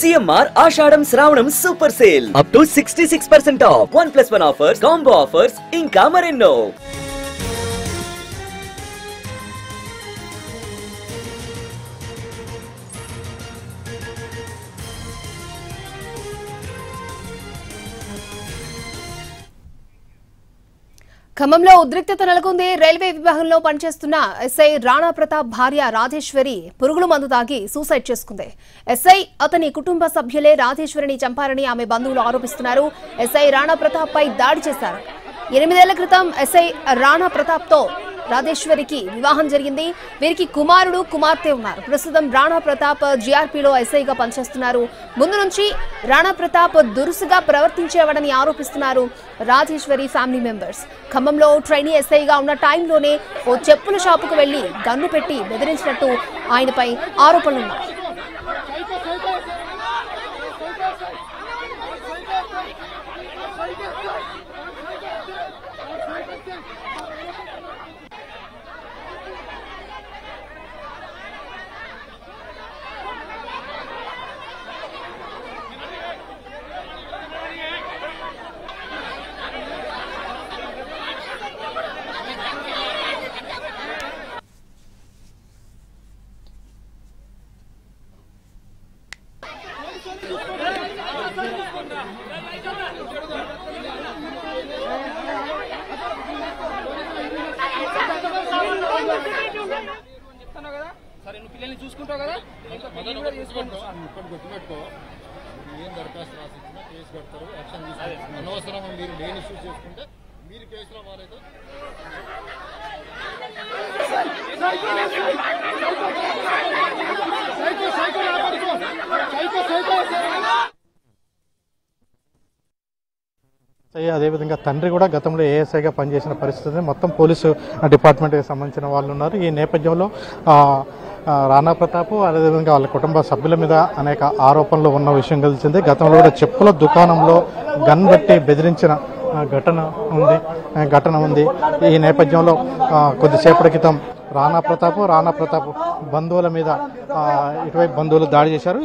CMR Ashadam Shravanam Super Sale up to 66% off. 1+1 offers, combo offers, inka marenno. ఖమ్మంలో ఉద్రిక్తత నెలకొంది. Railway విభాగంలో పనిచేస్తున్న ఎస్ఐ రాణా ప్రతాప్ భార్య రాజేశ్వరి పురుగుల మందు తాగి సూసైడ్ చేసుకుంది. ఎస్ఐ అతని కుటుంబ సభ్యులే రాజేశ్వరిని చంపారని ఆమె బంధువులు ఆరోపిస్తున్నారు. ఎస్ఐ రాణా ప్రతాప్ పై దాడి చేశారు. 8 ఏళ్ల క్రితం ఎస్ఐ రాణా ప్రతాప్ తో రాజేశ్వరికి వివాహం జరిగింది. వీరికి కుమారుడు కుమార్తె ఉన్నారు. ప్రస్తుతం రాణా ప్రతాప్ జీఆర్పీలో ఎస్ఐగా పనిచేస్తున్నారు. ముందు నుంచి రాణా ప్రతాప్ దురుసుగా ప్రవర్తించేవాడని ఆరోపిస్తున్నారు రాజేశ్వరి ఫ్యామిలీ మెంబర్స్. ఖమ్మంలో ట్రైనీ ఎస్ఐగా ఉన్న టైంలోనే ఓ చెప్పుల షాపుకు వెళ్లి గన్ను పెట్టి బెదిరించినట్టు ఆయనపై ఆరోపణలున్నాయి. సరే నువ్వు పిల్లల్ని చూసుకుంటావు కదా గుర్తుపెట్టుకో ఏం దరఖాస్తు రాసి ఇచ్చినా కేసు కడతారు యాక్షన్ తీసుకుంటారు అనవసరం మీరు లేని ఇష్యూస్ చేసుకుంటే మీరు కేసులో మారైతే అదేవిధంగా తండ్రి కూడా గతంలో ఏఎస్ఐగా పనిచేసిన పరిస్థితి మొత్తం పోలీసు డిపార్ట్మెంట్కి సంబంధించిన వాళ్ళు ఉన్నారు. ఈ నేపథ్యంలో రాణా ప్రతాప్ అదేవిధంగా వాళ్ళ కుటుంబ సభ్యుల మీద అనేక ఆరోపణలు ఉన్న విషయం తెలిసిందే. గతంలో కూడా చెప్పుల దుకాణంలో గన్ బట్టి బెదిరించిన ఘటన ఉంది. ఈ నేపథ్యంలో కొద్దిసేపటి క్రితం రాణా ప్రతాప్ బంధువుల మీద ఇటువైపు బంధువులు దాడి చేశారు.